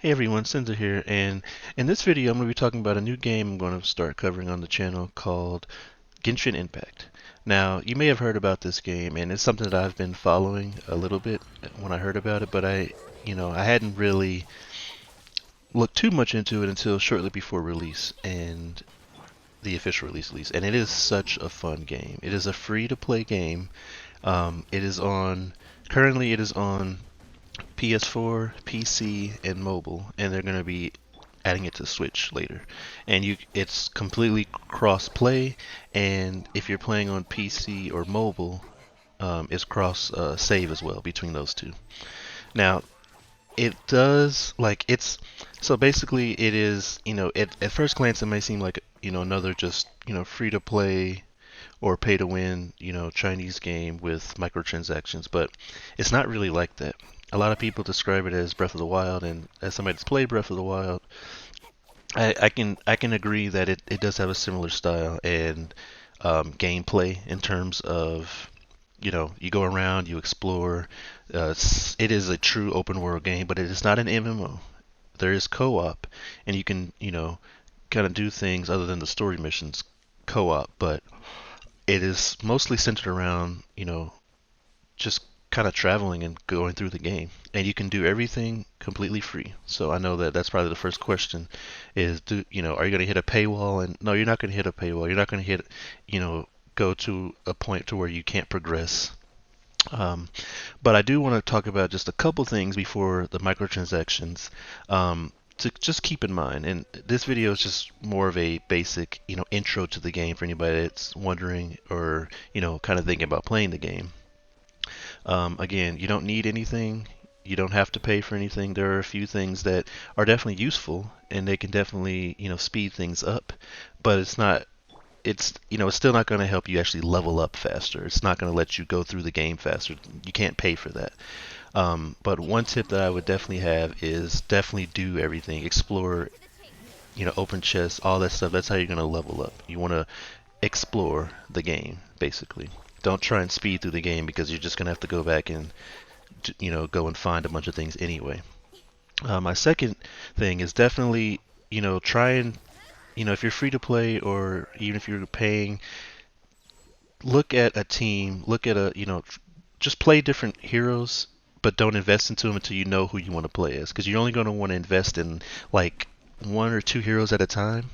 Hey everyone, Cinder here, and in this video I'm going to be talking about a new game I'm going to start covering on the channel called Genshin Impact. Now, you may have heard about this game, and it's something that I've been following a little bit when I heard about it, but I hadn't really looked too much into it until shortly before release, and the official release at least. And it is such a fun game. It is a free-to-play game. It is on, currently it is on PS4, PC, and mobile, and they're going to be adding it to Switch later. And it's completely cross-play, and if you're playing on PC or mobile, it's cross save as well between those two. Now, it does like it's so basically it is at first glance it may seem like another just free to play or pay to win Chinese game with microtransactions, but it's not really like that. A lot of people describe it as Breath of the Wild, and as somebody that's played Breath of the Wild, I can agree that it does have a similar style and gameplay in terms of you go around, you explore. It is a true open world game, but it is not an MMO. There is co-op, and you can kind of do things other than the story missions co-op, but it is mostly centered around just kind of traveling and going through the game, and you can do everything completely free. So I know that that's probably the first question is, are you going to hit a paywall? And no, you're not going to hit a paywall. You're not going to hit go to a point to where you can't progress. um, but I do want to talk about just a couple things before the microtransactions, to just keep in mind. And this video is just more of a basic intro to the game for anybody that's wondering or kind of thinking about playing the game. Again, you don't need anything. You don't have to pay for anything. There are a few things that are definitely useful, and they can definitely, speed things up. But it's still not going to help you actually level up faster. It's not going to let you go through the game faster. You can't pay for that. But one tip that I would definitely have is definitely do everything. Explore, open chests, all that stuff. That's how you're going to level up. You want to explore the game, basically. Don't try and speed through the game because you're just going to have to go back and go and find a bunch of things anyway. My second thing is definitely try and if you're free to play or even if you're paying, look at a team, look at just play different heroes, but don't invest into them until you know who you want to play as, because you're only going to want to invest in like one or two heroes at a time.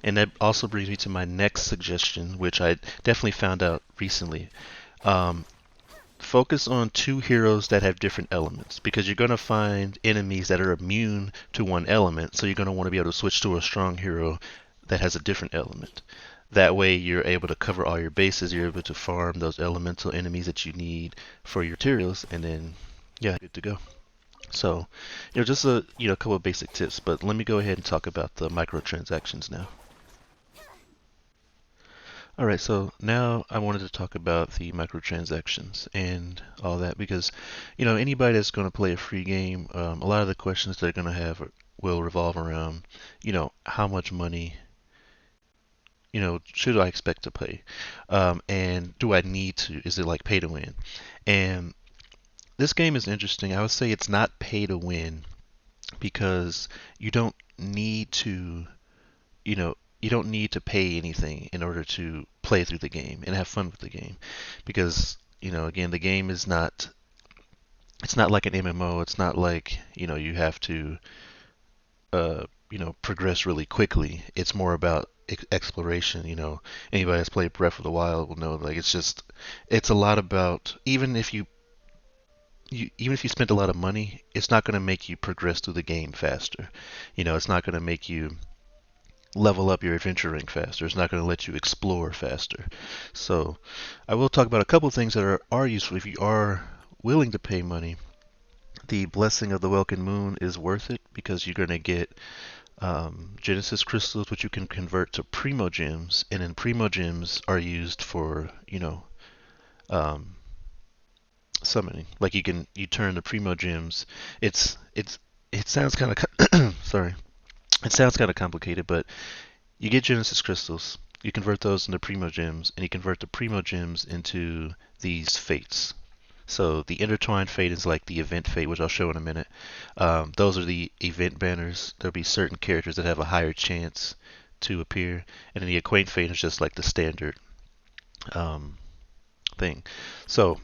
And that also brings me to my next suggestion, which I definitely found out recently. Um, Focus on two heroes that have different elements, because you're going to find enemies that are immune to one element, so you're going to want to be able to switch to a strong hero that has a different element. That way you're able to cover all your bases, you're able to farm those elemental enemies that you need for your materials, and then yeah, good to go. So, just a couple of basic tips, but let me go ahead and talk about the microtransactions now. All right, so now I wanted to talk about the microtransactions and all that because, anybody that's going to play a free game, a lot of the questions they're going to have will revolve around, how much money, should I expect to pay? And do I need to? Is it like pay to win? And this game is interesting. I would say it's not pay to win because you don't need to you know, you don't need to pay anything in order to play through the game and have fun with the game, because again, the game is not. It's not like an MMO. It's not like you have to progress really quickly. It's more about exploration. Anybody that's played Breath of the Wild will know like it's a lot about even if you spend a lot of money, it's not going to make you progress through the game faster. It's not going to make you level up your adventure rank faster. It's not going to let you explore faster. So I will talk about a couple of things that are useful if you are willing to pay money. The Blessing of the Welkin Moon is worth it because you're going to get Genesis crystals, which you can convert to Primo Gems, and then Primo Gems are used for um, summoning. Like you turn the Primo Gems. It sounds kind of sorry. It sounds kind of complicated, but you get Genesis crystals, you convert those into Primo Gems, and you convert the Primo Gems into these fates. So the intertwined fate is like the event fate, which I'll show in a minute. Those are the event banners. There'll be certain characters that have a higher chance to appear, and then the acquaint fate is just like the standard um, thing. So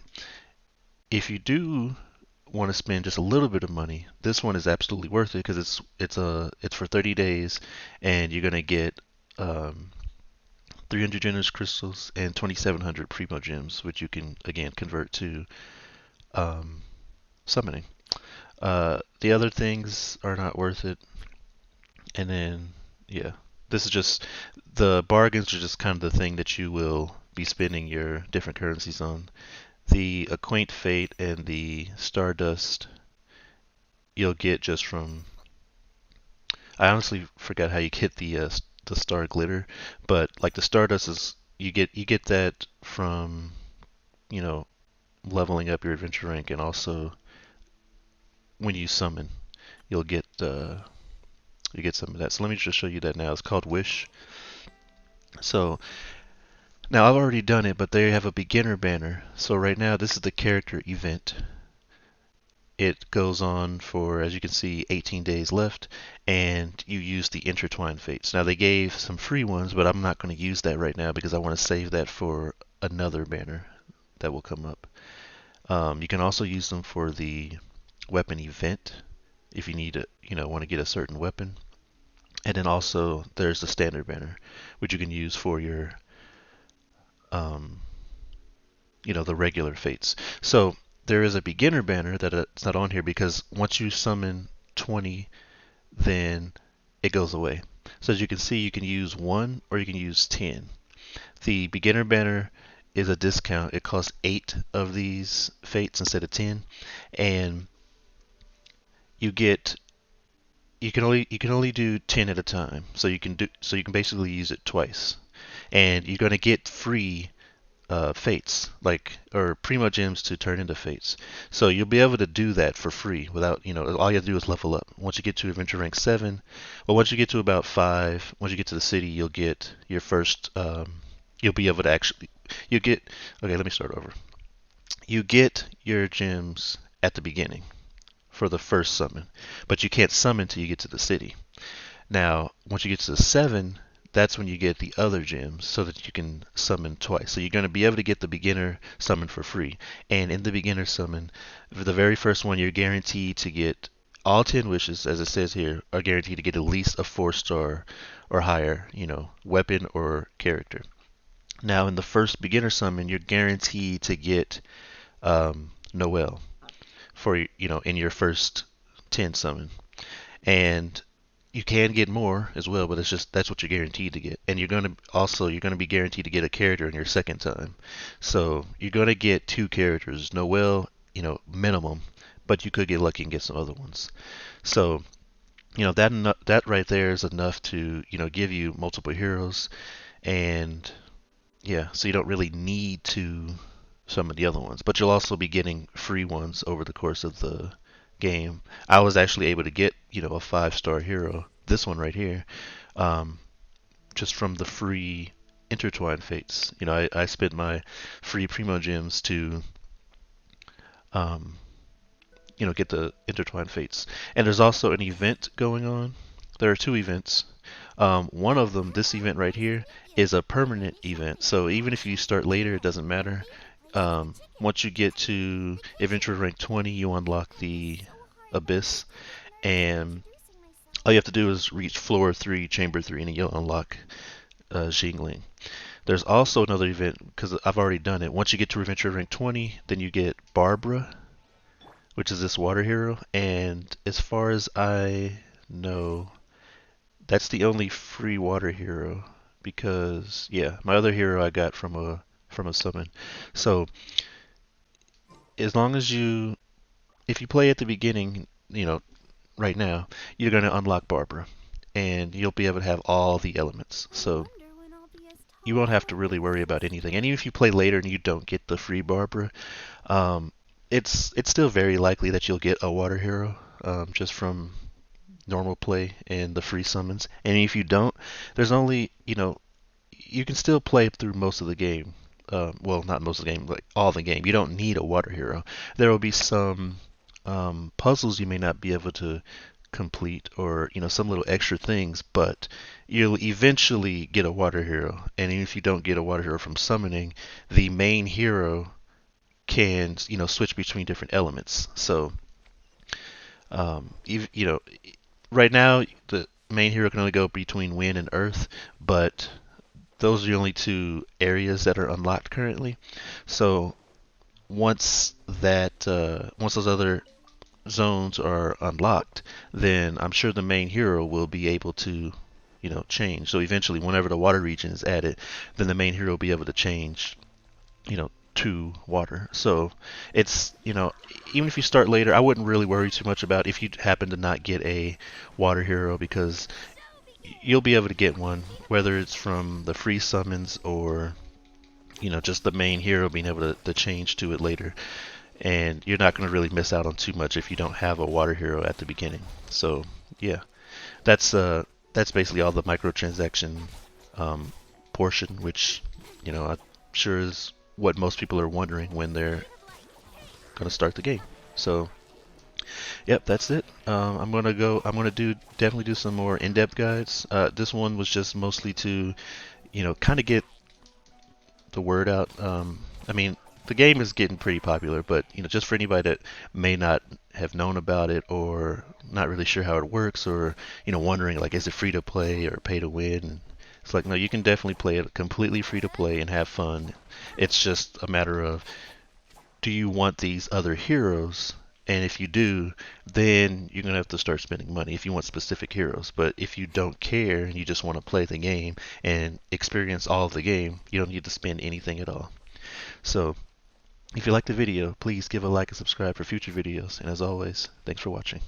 if you do want to spend just a little bit of money, this one is absolutely worth it because it's for 30 days, and you're gonna get 300 generous crystals and 2,700 primo gems, which you can again convert to um, summoning. The other things are not worth it, and then yeah, this is just the bargains are just kind of the thing that you will be spending your different currencies on. The acquaint fate and the stardust you'll get just from. I honestly forgot how you get the star glitter, but like the stardust is you get that from you know leveling up your adventure rank, and also when you summon you'll get you get some of that. So let me just show you that now. It's called Wish. So now I've already done it, but they have a beginner banner. So right now this is the character event. It goes on for, as you can see, 18 days left, and you use the intertwined fates. Now they gave some free ones, but I'm not going to use that right now because I want to save that for another banner that will come up. You can also use them for the weapon event if you need want to get a certain weapon. And then also there's the standard banner, which you can use for your, um, the regular fates. So there is a beginner banner that it's not on here because once you summon 20, then it goes away. So as you can see, you can use 1 or you can use 10. The beginner banner is a discount. It costs 8 of these fates instead of 10, and you get you can only do 10 at a time. So you can basically use it twice, and you're going to get free fates, like, or primo gems to turn into fates. So you'll be able to do that for free without, all you have to do is level up. Once you get to adventure rank 7, or once you get to about 5, once you get to the city, you'll get your first, you'll be able to actually, you get, okay, let me start over. You get your gems at the beginning for the first summon, but you can't summon till you get to the city. Now, once you get to the 7, that's when you get the other gems so that you can summon twice. So you're going to be able to get the beginner summon for free. And in the beginner summon, for the very first one, you're guaranteed to get all 10 wishes, as it says here, are guaranteed to get at least a 4-star or higher, weapon or character. Now, in the first beginner summon, you're guaranteed to get Noel for, in your first 10 summon. And you can get more as well, but it's just that's what you're guaranteed to get. And you're gonna be guaranteed to get a character in your second time. So you're gonna get 2 characters, Noel, minimum, but you could get lucky and get some other ones. So that right there is enough to give you multiple heroes, and yeah, so you don't really need to some of the other ones, but you'll also be getting free ones over the course of the game. I was actually able to get, a 5-star hero, this one right here, um, just from the free intertwined fates. I spent my free primo gems to, um, get the intertwined fates. And there's also an event going on. There are 2 events. One of them, this event right here, is a permanent event. So even if you start later, it doesn't matter. Once you get to adventure rank 20, you unlock the abyss, and all you have to do is reach floor 3, chamber 3, and you'll unlock Xingling. There's also another event, because I've already done it. Once you get to adventure rank 20, then you get Barbara, which is this water hero, and as far as I know, that's the only free water hero, because yeah, my other hero I got from a summon. So as long as if you play at the beginning, right now, you're going to unlock Barbara, and you'll be able to have all the elements. So you won't have to really worry about anything. And even if you play later and you don't get the free Barbara, um, it's still very likely that you'll get a water hero, just from normal play and the free summons. And if you don't, there's only, you can still play through most of the game well, not most of the game, like all the game. You don't need a water hero. There will be some puzzles you may not be able to complete, or some little extra things, but you'll eventually get a water hero. And even if you don't get a water hero from summoning, the main hero can switch between different elements. So right now the main hero can only go between wind and earth, but those are the only two areas that are unlocked currently. So once those other zones are unlocked, then I'm sure the main hero will be able to, change. So eventually, whenever the water region is added, then the main hero will be able to change, to water. So it's, even if you start later, I wouldn't really worry too much about if you happen to not get a water hero, because you'll be able to get one, whether it's from the free summons or, just the main hero being able to change to it later. And you're not going to really miss out on too much if you don't have a water hero at the beginning. So yeah, that's basically all the microtransaction um, portion, which I'm sure is what most people are wondering when they're going to start the game. So yep, that's it. I'm gonna definitely do some more in-depth guides. This one was just mostly to kind of get the word out. I mean, the game is getting pretty popular, but just for anybody that may not have known about it, or not really sure how it works, or wondering like, is it free to play or pay to win? It's like, no, you can definitely play it completely free to play and have fun. It's just a matter of, do you want these other heroes? And if you do, then you're gonna have to start spending money if you want specific heroes. But if you don't care and you just want to play the game and experience all of the game, you don't need to spend anything at all. So if you liked the video, please give a like and subscribe for future videos. And as always, thanks for watching.